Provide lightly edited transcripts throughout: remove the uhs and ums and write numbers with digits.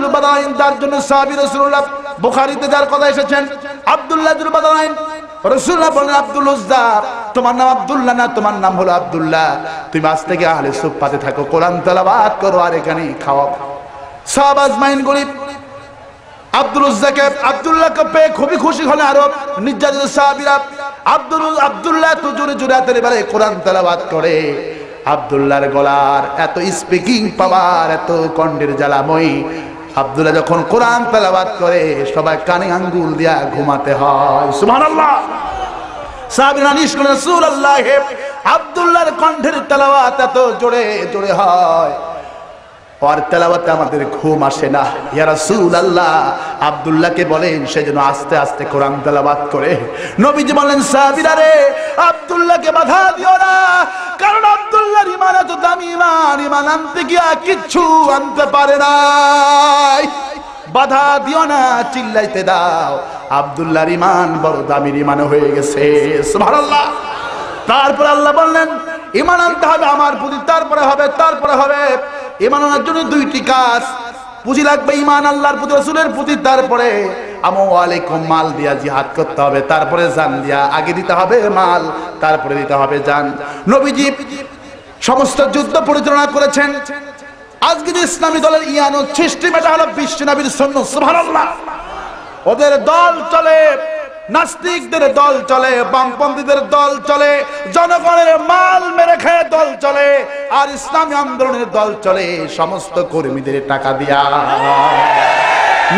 Joule বাদাইন, তার জন্য সাহাবী রাসূলুল্লাহ বুখারীতে যার কথা এসেছেন আব্দুল্লাহ জুল বাদাইন, রাসূলুল্লাহ বলেন আব্দুল উজ্জা তোমার নাম আব্দুল্লাহ না, তোমার নাম হলো আব্দুল্লাহ, তুমি আজ থেকে আহলে সুফফাতে থাকো, কোরআন তেলাওয়াত করো আর এখানে খাওয়াও। সাহাবা আজমাইন গরিব আব্দুল উজ্জাকে আব্দুল্লাহকে পেয়ে খুবই খুশি হলেন আরব নির্যাতিত সাহাবীরা। আব্দুল্লাহ তো জোরে জোরে হাতের বারে কোরআন তেলাওয়াত করে। আব্দুল্লাহর গলার এত স্পিকিং পাওয়ার, এত কণ্ঠের জ্বালাময়ী, আব্দুল্লাহ যখন কোরআন তেলাওয়াত করে সবাই কানে আঙ্গুল দিয়া ঘুমাতে হয়। সুবহানাল্লাহ। সাহাবীরা নিশ করে রাসূলুল্লাহ আব্দুল্লাহর কণ্ঠের তেলাওয়াত এত জোরে জোরে হয়, আর তেলাওয়াতে আমাদের ঘুম আসে না। ইয়া রাসূলুল্লাহ আব্দুল্লাহকে বলেন সে যেন আস্তে আস্তে কোরআন তেলাওয়াত করে। নবীজি বলেন সাহাবীরা রে আব্দুল্লাহকে বাধা দিও না, কারণ আব্দুল্লাহর ঈমান এত দামি ঈমান, ঈমান আনতে গিয়া কিচ্ছু আনতে পারে না। বাধা দিও না, চিল্লাইতে দাও, আব্দুল্লাহর ঈমান বড় দামির ঈমান হয়ে গেছে। সুবহানাল্লাহ। তারপর আল্লাহ বললেন ঈমান আনতে হবে আমার প্রতি, তারপরে হবে ঈমান আনার জন্য দুইটি কাজ, পুঁজি লাগবে ঈমান আল্লাহর প্রতি রাসূলের প্রতি, তারপরে আমওয়ালাইকুম মাল দিয়া জিহাদ করতে হবে, তারপরে জান দিয়া, আগে দিতে হবে মাল তারপরে দিতে হবে জান। নবীজি সমস্ত যুদ্ধ পরিচালনা করেছেন। আজকে যে ইসলামী দলের ইয়ানো সৃষ্টি, এটা হলো বিশ্ব নবীর সুন্নাহ। সুবহানাল্লাহ। ওদের দল চলে, নাস্তিকদের দল চলে, বামপন্থীদের দল চলে, জনগণের মাল মেরে খেয়ে দল চলে, আর ইসলামী আন্দোলনের দল চলে সমস্ত কর্মীদের টাকা দিয়া।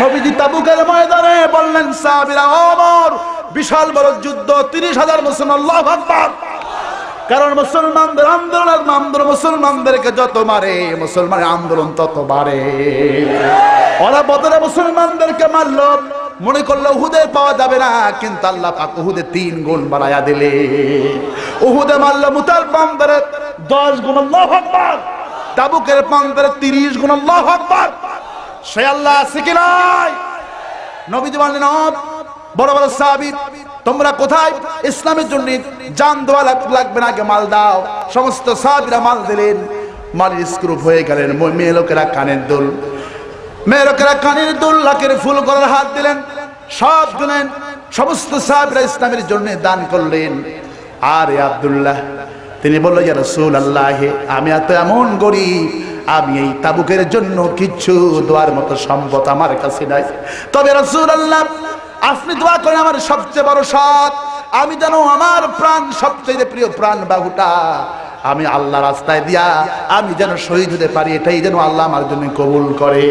নবীজি তাবুকের ময়দানে বললেন সাহাবীরা ওমর বিশাল বড় যুদ্ধ, 30,000 মুসলমান, আল্লাহু আকবার। কারণ মুসলমানদের আন্দোলন মুসলমানদেরকে যত মারে মুসলমানের আন্দোলন তত বাড়ে। ওরা বদরে মুসলমানদেরকে মারলো, মনে করলো উহুদে পাওয়া যাবে না, কিন্তু আল্লাহ পাক উহুদে 3 গুণ বাড়ায়া দিলে। উহুদে মারলো মুতার পাম্পরে 10 গুণ, আল্লাহু আকবার। তাবুকের পাম্পরে 30 গুণ, আল্লাহু আকবার। সে আল্লাহ আছে কি নাই? নবীজি বললেন বড় বড় সাহাবী তোমরা কোথায়? ইসলামের জন্য জান দেওয়া লাগবে না, আগে মাল দাও। সমস্ত সাহাবীরা মাল দিলেন, মালের স্ক্রুপ হয়ে গেলেন। মেয়ে লোকেরা কানের দুল, লাকের ফুল গলার হাত দিলেন, সব দিলেন। সমস্ত সাহাবীরা ইসলামের জন্য দান করলেন। আর আব্দুল্লাহ তিনি বললেন ইয়া রাসূলুল্লাহ আমি এত এমন গরিব, আমি এই তাবুকের জন্য কিচ্ছু দেওয়ার মতো সম্পদ আমার কাছে নাই, তবে রাসূলুল্লাহ আপনি দোয়া করেন আমার সবচেয়ে বড় সাথ, আমি যেন আমার প্রাণ সবচেয়ে প্রিয় প্রাণ বাহুটা আমি আল্লাহ রাস্তায় দিয়া আমি যেন শহীদ হতে পারি, এটাই যেন আল্লাহ আমার জন্য কবুল করে।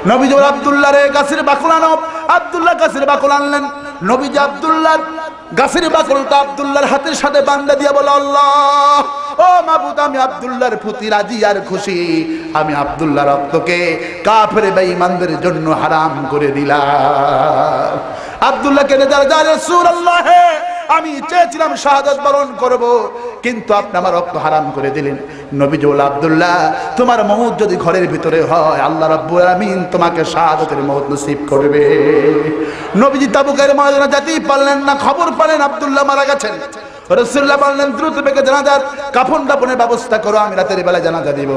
নবীজি আব্দুল্লাহ রে গাছের বাকল আনো, আব্দুল্লাহ গাছের বাকল আনলেন। নবীজি আব্দুল্লাহ গাছের বাকলটা আব্দুল্লাহর হাতের সাথে বান্দা দিয়া বলে আল্লাহ ও মাবুদ আমি আব্দুল্লাহর প্রতি রাজি আর খুশি, আমি আব্দুল্লাহর রক্তকে কাফের বেঈমানদের জন্য হারাম করে দিলাম। আব্দুল্লাহকে রাসূলুল্লাহ আমি চেয়েছিলাম শাহাদাত বরণ করব, কিন্তু আপনি আমার রক্ত হারাম করে দিলেন। নবীজি বললেন আব্দুল্লাহ তোমার মওত যদি ঘরের ভিতরে হয় আল্লাহ রাব্বুল আলামিন তোমাকে শাহাদাতের মওত নসিব করবে। নবীজি তাবুকের ময়দানে যেতেই পারলেন না, খবর পেলেন আব্দুল্লাহ মারা গেছেন। রাসূলুল্লাহ বললেন দ্রুত বেগে জানাজার কাফন দাফনের ব্যবস্থা করো, আমি রাতের বেলা জানাজা দিব।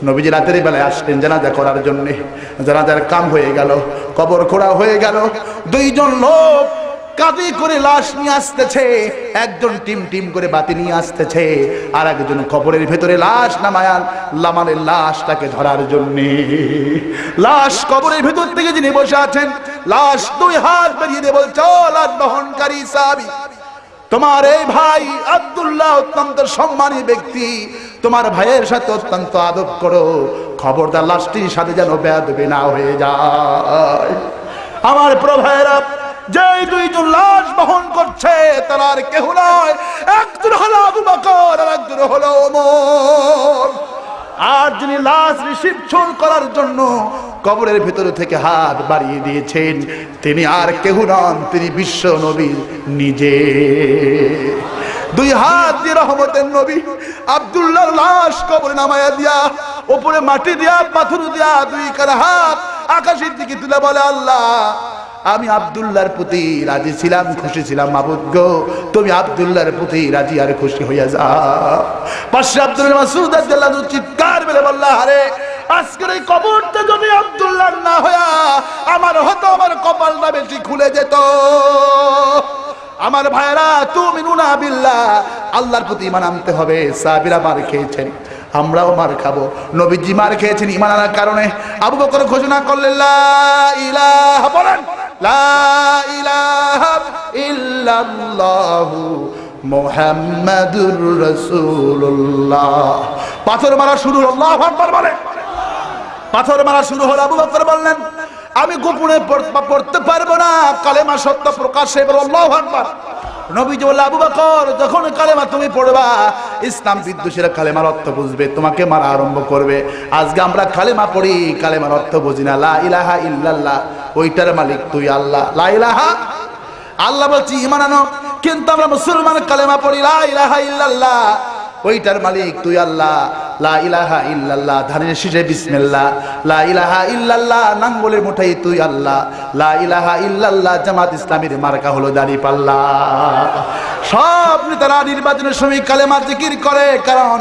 নবীজি রাতের বেলায় আসলেন জানাজা করার জন্য। জানাজার কাম হয়ে গেল, কবর খোঁড়া হয়ে গেল। 2 জন লোক কাঁধে করে লাশ নিয়ে আসতেছে, একজন টিম করে বাতি নিয়ে আসতেছে, আর একজন কবরের ভেতরে লাশ লামানের লাশটাকে ধরার জন্য। লাশ কবরের ভেতর থেকে যিনি বসে আছেন, লাশ 2 হাত বেরিয়ে দিয়ে বলছে ও লাশ বহনকারী সাহাবী, তোমার এই ভাই আব্দুল্লাহ অত্যন্ত সম্মানী ব্যক্তি, তোমার ভাইয়ের সাথে অত্যন্ত আদব করো, খবরদার লাশটির সাথে যেন বেয়াদবি না হয়ে যায়। আমার প্রিয় ভাইয়েরা, যে 2 জন লাশ বহন করছে তারা আর কেউ নয়, একজন হলো আবু বকর আর একজন হলো ওমর। আর যিনি লাশ রিসিপশন করার জন্য কবরের ভিতর থেকে হাত বাড়িয়ে দিয়েছেন তিনি আর কেউ নন, তিনি বিশ্ব নবী নিজে। 2 হাত দিয়ে রহমতের নবী আব্দুল্লাহর লাশ কবরে নামায়া দিয়া, উপরে মাটি দিয়া পাথর দিয়া 2 কার হাত আকাশের দিকে তুলে বলে আল্লাহ আমি আব্দুল্লাহর প্রতি রাজি ছিলাম, খুশি ছিলাম, মাবুদ গো তুমি আব্দুল্লাহর প্রতি রাজি আর খুশি হইয়া যাও। পাশে আব্দুল মাসউদ রাদিয়াল্লাহু চিৎকার মেরে বলল আরে আজকের এই কবরটা যদি আব্দুল্লাহ না হয়া আমার হতো, আমার কপালটা বেশি খুলে যেত। আমার ভাইরা, তুমিনুনা বিল্লাহ, আল্লাহর প্রতি ঈমান আনতে হবে। সাহাবীরা মার খেয়েছেন, আমরাও মার খাবো। নবীজি মার খেয়েছেন ঈমান আনার কারণে। আবু বকর ঘোষণা করলেন লা ইলাহা, বলেন লা ইলাহা ইল্লাল্লাহু মুহাম্মাদুর রাসূলুল্লাহ। পাথর মারা শুরু হলো, আল্লাহু আকবার বলে। পাথর মারা শুরু হলো। আবু বকর বললেন আমি গোপনে পড়তে পারবো না, কালেমা সত্য প্রকাশে বলো আল্লাহু আকবার। নবীজি বললেন আবু বকর, যখন কালেমা তুমি পড়বা, ইসলাম বিদ্বেষীরা কালেমার অর্থ বুঝবে, তোমাকে মারা আরম্ভ করবে। আজকে আমরা কালেমা পড়ি, কালেমার অর্থ বুঝি না। লা ইলাহা ইল্লাল্লাহ, ওইটার মালিক তুই আল্লাহ। লা ইলাহা, আল্লাহ বলছি ঈমান আনো, কিন্তু আমরা মুসলমান কালেমা পড়ি লা ইলাহা ইল্লাল্লাহ, ওইটার মালিক তুই আল্লাহ। লা ইলাহা ইল্লাল্লাহ ধানের শীষে বিসমিল্লাহ, লা ইলাহা ইল্লাল্লাহ নাঙ্গলের মুঠাই তুই আল্লাহ, লা ইলাহা ইল্লাল্লাহ জামাত ইসলামীর মার্কা হলো দাঁড়িপাল্লা। সব নেতারা নির্বাচনের সময় কালেমা জিকির করে, কারণ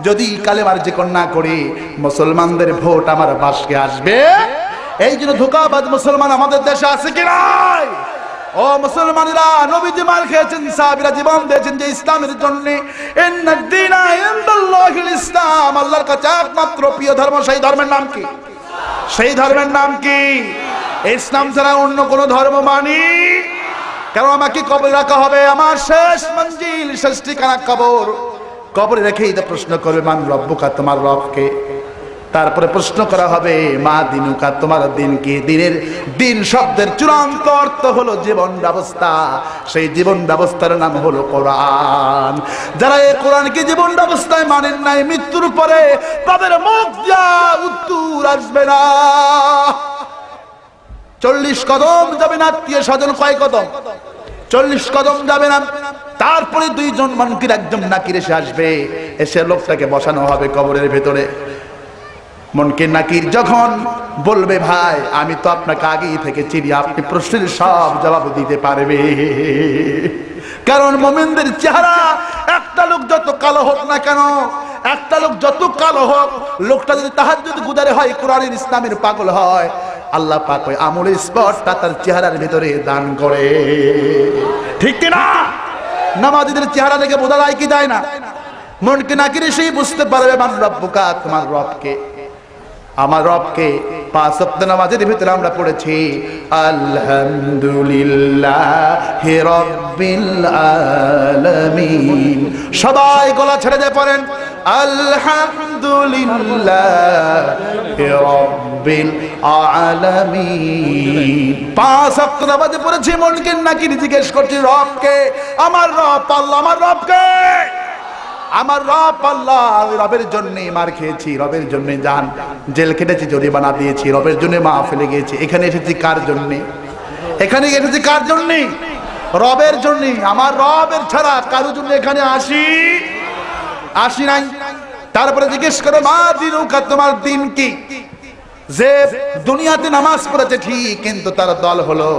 যদি কালেমার জিকির না করি মুসলমানদের ভোট আমার বাসকে আসবে। এই জন্য ধোঁকাবাজ মুসলমান আমাদের দেশে আছে কি নাই? ও মুসলমানেরা, নবীজি মার খেয়েছেন, সাহাবীরা জীবন দিয়েছেন যে ইসলামের জন্য। ইন্নাদ-দীনা ইনদাল্লাহিল ইসলাম, আল্লাহর কাছে একমাত্র প্রিয় ধর্ম, সেই ধর্মের নাম কি? সেই ধর্মের নাম কি? ইসলাম ছাড়া অন্য কোন ধর্ম মানি? কেন আমাকে কবরে রাখা হবে? আমার শেষ মঞ্জিল, শেষ ঠিকানা কবর। কবরে রেখেই তো প্রশ্ন করবে মান রব্বুকা, তোমার রবকে। তারপরে প্রশ্ন করা হবে মা দিনুকা, তোমার দিন কি? দিনের দিন শব্দের চূড়ান্ত অর্থ হলো জীবন ব্যবস্থা। সেই জীবন ব্যবস্থার নাম হলো কোরআন। যারা এই কোরআনকে জীবন ব্যবস্থায় মানেন নাই, মৃত্যুর পরে তাদের মুখ দিয়া উত্তর আসবে না। 40 কদম যাবে না, আত্মীয় স্বজন কয় কদম? 40 কদম যাবে না। তারপরে 2 জন মুনকির, একজন নাকির এসে আসবে, এসে লোকটাকে বসানো হবে কবরের ভেতরে। মুনকির নাকির যখন বলবে ভাই আমি তো আপনাকে আগেই থেকে চিনি, আপনি প্রশ্নের সব জবাব দিতে পারবে, কারণ মুমিনদের চেহারা, একটা লোক যত কালো হোক না কেন, একটা লোক যত কালো হোক, লোকটা যদি তাহাজ্জুদ গুজারে হয়, কোরআনের ইসলামের পাগল হয়, আল্লাহ পাক ওই আমলের স্পটটা তার চেহারার ভিতরে দান করে। ঠিক কি না? নামাজীদের চেহারা দেখে বোঝা যায় কি যায় না? মুনকির নাকির সেই বুঝতে পারবে মান রব্বুকা, তোমার রবকে। আমার রবকে 5 ওয়াক্ত নামাজের ভিতরে আমরা পড়েছি আলহামদুলিল্লাহি রাব্বিল আলামিন। সবাই গলা ছেড়ে দিয়ে পড়েন আলহামদুলিল্লাহি রাব্বিল আলামিন। 5 ওয়াক্ত নামাজে পড়েছি। মুনকির নাকির জিজ্ঞেস করছি রবকে, আমার রব আল্লাহ, আমার রবকে। আমার রব আল্লাহ, রবের জন্য মার খেয়েছি, রবের জন্য জান জেল কেটেছি, জরিমানা দিয়েছি, রবের জন্য মাহফিলে গিয়েছি। এখানে এসেছি কার জন্য? এখানে এসেছি কার জন্য? রবের জন্য। আমার রবের ছাড়া কারোর জন্য এখানে আসি নাই। তারপরে জিজ্ঞেস করে মা দিনুকা, তোমার দিন কি? যে দুনিয়াতে নামাজ পড়েছে ঠিক, কিন্তু তার দল হলো,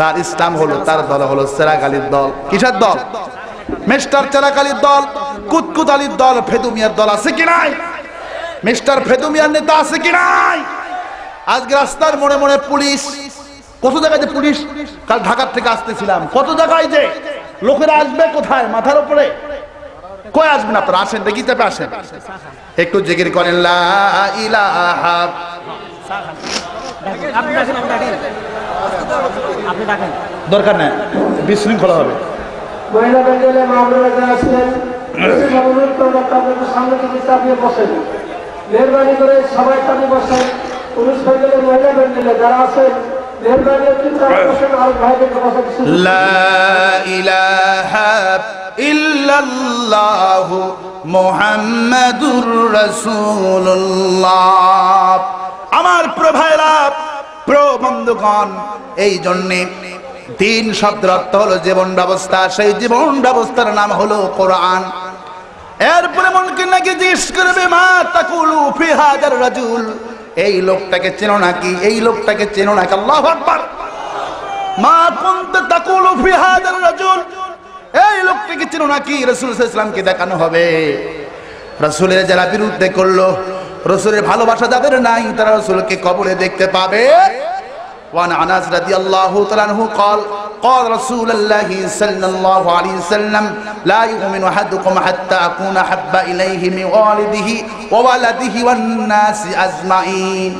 তার ইসলাম হলো, তার দল হলো চেরাগ আলীর দল। কিসের দল? মিস্টার চেরাগ আলীর দল, কুতকুত আলীর দল, ফেদু মিয়ার দল আছে কি নাই? মিস্টার ফেদু মিয়ার নেতা আছে কি নাই? আজকে রাস্তার মোড়ে মোড়ে পুলিশ, কত জায়গায় যে পুলিশ, কাল ঢাকার থেকে আসতেছিলাম, কত জায়গায় যে লোকেরা আসবে, কোথায়? মাথার উপরে। কই আসবেন আপনারা? আসেন দেখি, চাপে আসেন, একটু জিকির করেন লা ইলাহা। দরকার নাই, বিশৃঙ্খলা হবে। মহিলা ব্যান্ডেলে মামলা যারা আছেন সামনে থেকে চাপিয়ে বসেন, মেহরবানি করে সবাই চাপিয়ে বসেন। পুরুষ ব্যান্ডেলে, মহিলা ব্যান্ডেলে যারা আছেন মেহরবানি বসেন, আর ভাইদেরকে বসেন। লা ইলাহা ইল্লাল্লাহু মুহাম্মাদুর রাসূলুল্লাহ। আমার প্রভাইরা, প্রবন্ধগণ, এই জন্যে দিন শব্দের অর্থ হলো জীবন ব্যবস্থা। সেই জীবন ব্যবস্থার নাম হলো কোরআন। এরপরে মুনকির নাকির জিজ্ঞেস করবে মা তাকুলু ফি হাযার রাজুল, এই লোকটাকে চেনো নাকি? এই লোকটাকে চেনো নাকি? আল্লাহু আকবার। মা কুনতা তাকুলু ফি হাযার রাজুল, এই লোকটাকে চেনো নাকি? রাসূল সাল্লাল্লাহু আলাইহি ওয়াসাল্লামকে দেখানো হবে। রাসূলের যারা বিরুদ্ধে করলো, রাসূলের ভালোবাসা যাদের নাই তারা রাসূলকে কবরে দেখতে পাবে। وعن انس رضي الله تعالى عنه قال قال رسول الله صلى الله عليه وسلم لا يؤمن احدكم حتى اكون احب اليه من والده وولده والناس اجمعين